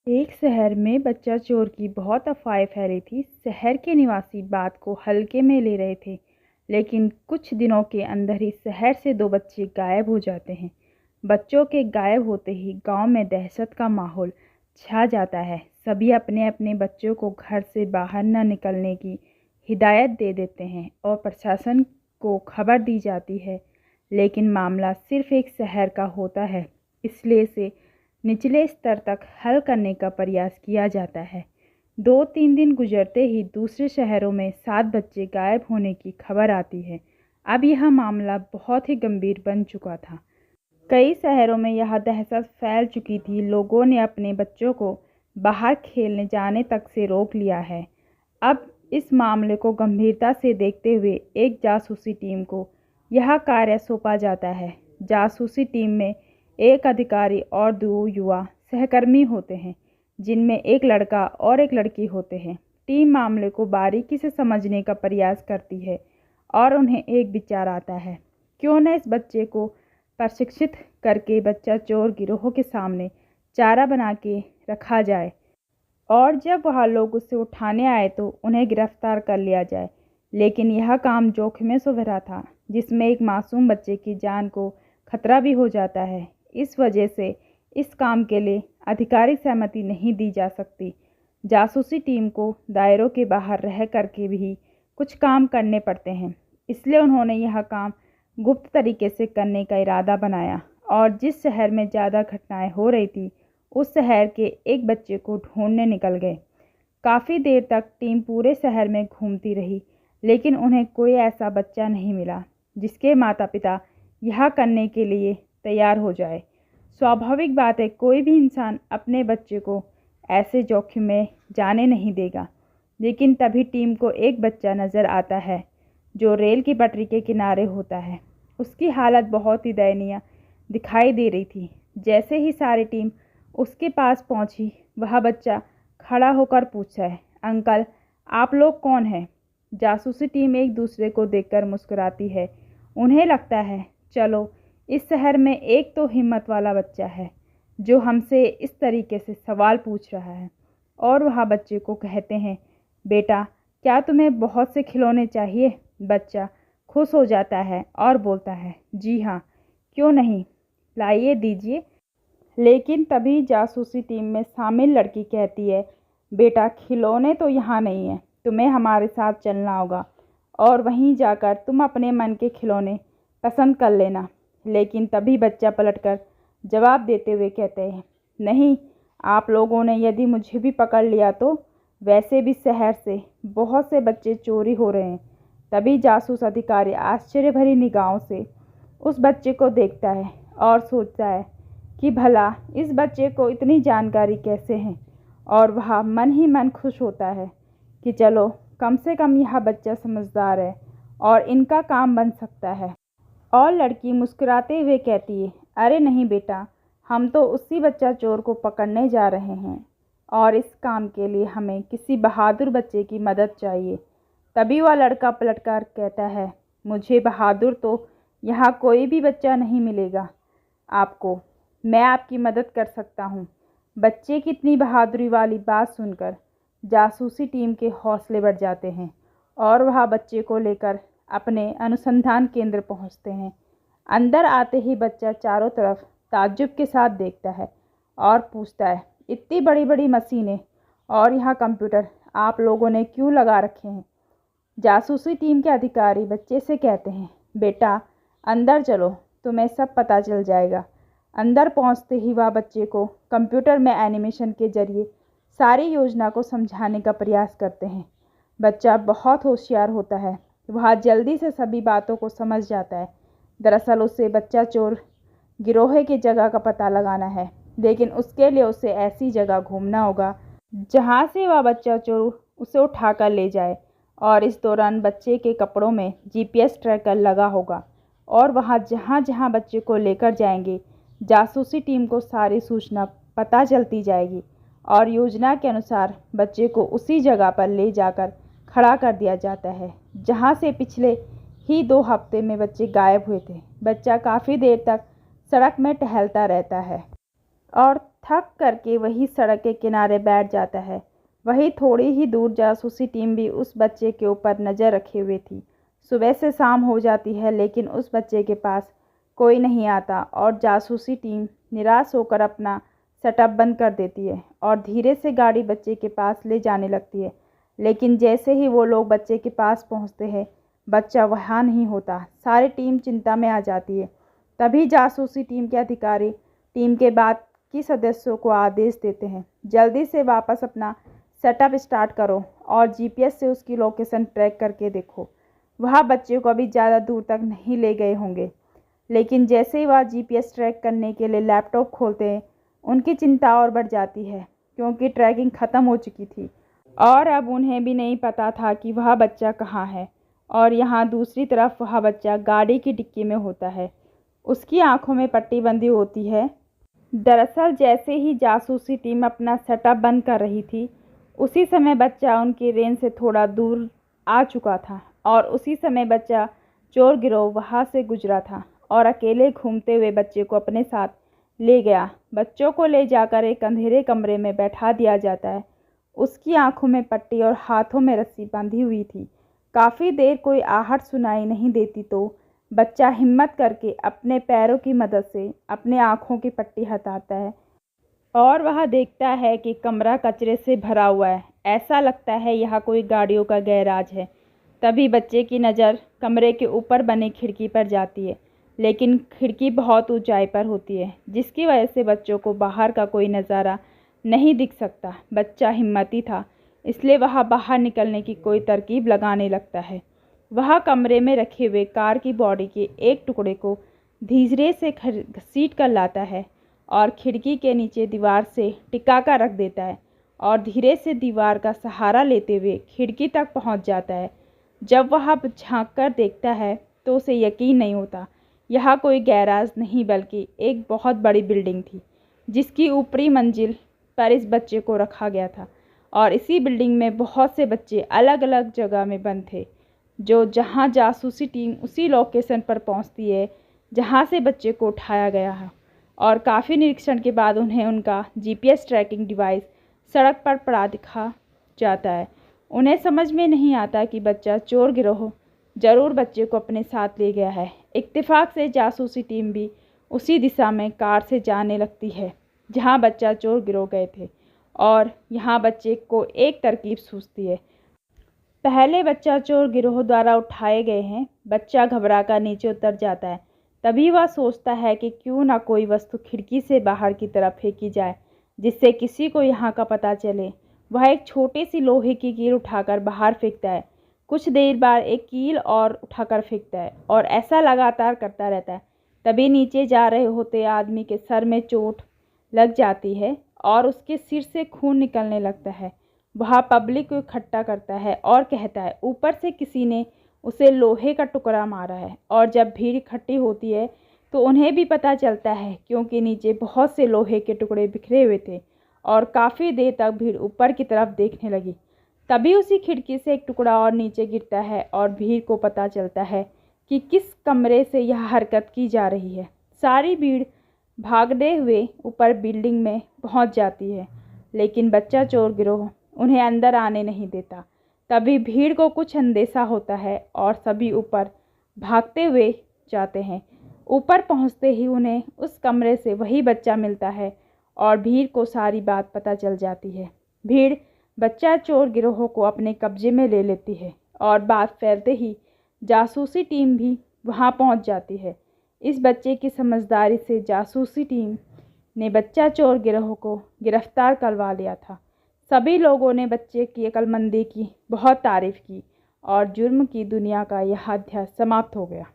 एक शहर में बच्चा चोर की बहुत अफवाहें फैली थी। शहर के निवासी बात को हल्के में ले रहे थे, लेकिन कुछ दिनों के अंदर ही शहर से दो बच्चे गायब हो जाते हैं। बच्चों के गायब होते ही गांव में दहशत का माहौल छा जाता है। सभी अपने अपने बच्चों को घर से बाहर न निकलने की हिदायत दे देते हैं और प्रशासन को खबर दी जाती है। लेकिन मामला सिर्फ एक शहर का होता है, इसलिए इसे निचले स्तर तक हल करने का प्रयास किया जाता है। 2-3 दिन गुजरते ही दूसरे शहरों में 7 बच्चे गायब होने की खबर आती है। अब यह मामला बहुत ही गंभीर बन चुका था। कई शहरों में यह दहशत फैल चुकी थी। लोगों ने अपने बच्चों को बाहर खेलने जाने तक से रोक लिया है। अब इस मामले को गंभीरता से देखते हुए एक जासूसी टीम को यह कार्य सौंपा जाता है। जासूसी टीम में एक अधिकारी और 2 युवा सहकर्मी होते हैं, जिनमें एक लड़का और एक लड़की होते हैं। टीम मामले को बारीकी से समझने का प्रयास करती है और उन्हें एक विचार आता है, क्यों न इस बच्चे को प्रशिक्षित करके बच्चा चोर गिरोह के सामने चारा बना के रखा जाए और जब वह लोग उसे उठाने आए तो उन्हें गिरफ्तार कर लिया जाए। लेकिन यह काम जोखिम से भरा था, जिसमें एक मासूम बच्चे की जान को खतरा भी हो जाता है। इस वजह से इस काम के लिए आधिकारिक सहमति नहीं दी जा सकती। जासूसी टीम को दायरों के बाहर रह करके भी कुछ काम करने पड़ते हैं, इसलिए उन्होंने यह काम गुप्त तरीके से करने का इरादा बनाया और जिस शहर में ज़्यादा घटनाएं हो रही थी, उस शहर के एक बच्चे को ढूंढने निकल गए। काफ़ी देर तक टीम पूरे शहर में घूमती रही, लेकिन उन्हें कोई ऐसा बच्चा नहीं मिला जिसके माता पिता यह करने के लिए तैयार हो जाए। स्वाभाविक बात है, कोई भी इंसान अपने बच्चे को ऐसे जोखिम में जाने नहीं देगा। लेकिन तभी टीम को एक बच्चा नज़र आता है जो रेल की पटरी के किनारे होता है। उसकी हालत बहुत ही दयनीय दिखाई दे रही थी। जैसे ही सारी टीम उसके पास पहुंची, वह बच्चा खड़ा होकर पूछा है, अंकल, आप लोग कौन हैं? जासूसी टीम एक दूसरे को देखकर मुस्कुराती है। उन्हें लगता है, चलो, इस शहर में एक तो हिम्मत वाला बच्चा है जो हमसे इस तरीके से सवाल पूछ रहा है। और वह बच्चे को कहते हैं, बेटा, क्या तुम्हें बहुत से खिलौने चाहिए? बच्चा खुश हो जाता है और बोलता है, जी हाँ, क्यों नहीं, लाइए, दीजिए। लेकिन तभी जासूसी टीम में शामिल लड़की कहती है, बेटा, खिलौने तो यहाँ नहीं है, तुम्हें हमारे साथ चलना होगा और वहीं जाकर तुम अपने मन के खिलौने पसंद कर लेना। लेकिन तभी बच्चा पलटकर जवाब देते हुए कहते हैं, नहीं, आप लोगों ने यदि मुझे भी पकड़ लिया तो वैसे भी शहर से बहुत से बच्चे चोरी हो रहे हैं। तभी जासूस अधिकारी आश्चर्य भरी निगाहों से उस बच्चे को देखता है और सोचता है कि भला इस बच्चे को इतनी जानकारी कैसे है, और वह मन ही मन खुश होता है कि चलो, कम से कम यह बच्चा समझदार है और इनका काम बन सकता है। और लड़की मुस्कुराते हुए कहती है, अरे नहीं बेटा, हम तो उसी बच्चा चोर को पकड़ने जा रहे हैं और इस काम के लिए हमें किसी बहादुर बच्चे की मदद चाहिए। तभी वह लड़का पलटकर कहता है, मुझे बहादुर तो यहाँ कोई भी बच्चा नहीं मिलेगा आपको, मैं आपकी मदद कर सकता हूँ। बच्चे की इतनी बहादुरी वाली बात सुनकर जासूसी टीम के हौसले बढ़ जाते हैं और वह बच्चे को लेकर अपने अनुसंधान केंद्र पहुंचते हैं। अंदर आते ही बच्चा चारों तरफ ताज्जुब के साथ देखता है और पूछता है, इतनी बड़ी बड़ी मशीनें और यहाँ कंप्यूटर आप लोगों ने क्यों लगा रखे हैं? जासूसी टीम के अधिकारी बच्चे से कहते हैं, बेटा, अंदर चलो, तुम्हें सब पता चल जाएगा। अंदर पहुंचते ही वह बच्चे को कंप्यूटर में एनिमेशन के जरिए सारी योजना को समझाने का प्रयास करते हैं। बच्चा बहुत होशियार होता है, वह जल्दी से सभी बातों को समझ जाता है। दरअसल उसे बच्चा चोर गिरोह की जगह का पता लगाना है, लेकिन उसके लिए उसे ऐसी जगह घूमना होगा जहां से वह बच्चा चोर उसे उठाकर ले जाए, और इस दौरान बच्चे के कपड़ों में जीपीएस ट्रैकर लगा होगा और वहां जहां जहां बच्चे को लेकर जाएंगे, जासूसी टीम को सारी सूचना पता चलती जाएगी और योजना के अनुसार बच्चे को उसी जगह पर ले जाकर खड़ा कर दिया जाता है जहां से पिछले ही 2 हफ्ते में बच्चे गायब हुए थे। बच्चा काफ़ी देर तक सड़क में टहलता रहता है और थक करके वही सड़क के किनारे बैठ जाता है। वहीं थोड़ी ही दूर जासूसी टीम भी उस बच्चे के ऊपर नज़र रखे हुए थी। सुबह से शाम हो जाती है लेकिन उस बच्चे के पास कोई नहीं आता और जासूसी टीम निराश होकर अपना सेटअप बंद कर देती है और धीरे से गाड़ी बच्चे के पास ले जाने लगती है। लेकिन जैसे ही वो लोग बच्चे के पास पहुंचते हैं, बच्चा वहाँ नहीं होता। सारी टीम चिंता में आ जाती है। तभी जासूसी टीम के अधिकारी टीम के बाकी सदस्यों को आदेश देते हैं, जल्दी से वापस अपना सेटअप स्टार्ट करो और जीपीएस से उसकी लोकेशन ट्रैक करके देखो। वह बच्चे को अभी ज़्यादा दूर तक नहीं ले गए होंगे। लेकिन जैसे ही वह जीपीएस ट्रैक करने के लिए लैपटॉप खोलते हैं, उनकी चिंता और बढ़ जाती है क्योंकि ट्रैकिंग ख़त्म हो चुकी थी और अब उन्हें भी नहीं पता था कि वह बच्चा कहाँ है। और यहाँ दूसरी तरफ वह बच्चा गाड़ी की डिक्की में होता है। उसकी आंखों में पट्टी बंधी होती है। दरअसल जैसे ही जासूसी टीम अपना सेटअप बंद कर रही थी, उसी समय बच्चा उनकी रेंज से थोड़ा दूर आ चुका था और उसी समय बच्चा चोर गिरोह वहाँ से गुजरा था और अकेले घूमते हुए बच्चे को अपने साथ ले गया। बच्चों को ले जाकर एक अंधेरे कमरे में बैठा दिया जाता है। उसकी आंखों में पट्टी और हाथों में रस्सी बांधी हुई थी। काफ़ी देर कोई आहट सुनाई नहीं देती तो बच्चा हिम्मत करके अपने पैरों की मदद से अपने आँखों की पट्टी हटाता है और वह देखता है कि कमरा कचरे से भरा हुआ है। ऐसा लगता है यह कोई गाड़ियों का गैराज है। तभी बच्चे की नज़र कमरे के ऊपर बनी खिड़की पर जाती है, लेकिन खिड़की बहुत ऊंचाई पर होती है जिसकी वजह से बच्चों को बाहर का कोई नज़ारा नहीं दिख सकता। बच्चा हिम्मती था, इसलिए वह बाहर निकलने की कोई तरकीब लगाने लगता है। वह कमरे में रखे हुए कार की बॉडी के एक टुकड़े को धीरे से घसीट कर लाता है और खिड़की के नीचे दीवार से टिका कर रख देता है और धीरे से दीवार का सहारा लेते हुए खिड़की तक पहुंच जाता है। जब वह झांक कर देखता है तो उसे यकीन नहीं होता। यह कोई गैराज नहीं बल्कि एक बहुत बड़ी बिल्डिंग थी जिसकी ऊपरी मंजिल पर इस बच्चे को रखा गया था और इसी बिल्डिंग में बहुत से बच्चे अलग अलग जगह में बंद थे। जहां जासूसी टीम उसी लोकेशन पर पहुंचती है जहां से बच्चे को उठाया गया है और काफ़ी निरीक्षण के बाद उन्हें उनका जीपीएस ट्रैकिंग डिवाइस सड़क पर पड़ा दिखा जाता है। उन्हें समझ में नहीं आता कि बच्चा चोर गिरोह ज़रूर बच्चे को अपने साथ ले गया है। इत्तेफाक से जासूसी टीम भी उसी दिशा में कार से जाने लगती है जहां बच्चा चोर गिरोह गए थे और यहाँ बच्चे को एक तरकीब सूझती है। पहले बच्चा चोर गिरोह द्वारा उठाए गए हैं। बच्चा घबरा कर नीचे उतर जाता है। तभी वह सोचता है कि क्यों ना कोई वस्तु खिड़की से बाहर की तरफ फेंकी जाए जिससे किसी को यहाँ का पता चले। वह एक छोटी सी लोहे की कील उठाकर बाहर फेंकता है। कुछ देर बाद एक कील और उठाकर फेंकता है और ऐसा लगातार करता रहता है। तभी नीचे जा रहे होते आदमी के सर में चोट लग जाती है और उसके सिर से खून निकलने लगता है। वह पब्लिक को इकट्ठा करता है और कहता है ऊपर से किसी ने उसे लोहे का टुकड़ा मारा है। और जब भीड़ इकट्ठी होती है तो उन्हें भी पता चलता है क्योंकि नीचे बहुत से लोहे के टुकड़े बिखरे हुए थे और काफ़ी देर तक भीड़ ऊपर की तरफ देखने लगी। तभी उसी खिड़की से एक टुकड़ा और नीचे गिरता है और भीड़ को पता चलता है कि किस कमरे से यह हरकत की जा रही है। सारी भीड़ भागते हुए ऊपर बिल्डिंग में पहुंच जाती है, लेकिन बच्चा चोर गिरोह उन्हें अंदर आने नहीं देता। तभी भीड़ को कुछ अंदेशा होता है और सभी ऊपर भागते हुए जाते हैं। ऊपर पहुंचते ही उन्हें उस कमरे से वही बच्चा मिलता है और भीड़ को सारी बात पता चल जाती है। भीड़ बच्चा चोर गिरोह को अपने कब्जे में ले लेती है और बात फैलते ही जासूसी टीम भी वहां पहुंच जाती है। इस बच्चे की समझदारी से जासूसी टीम ने बच्चा चोर गिरोह को गिरफ्तार करवा लिया था। सभी लोगों ने बच्चे की अक्लमंदी की बहुत तारीफ की और जुर्म की दुनिया का यह अध्याय समाप्त हो गया।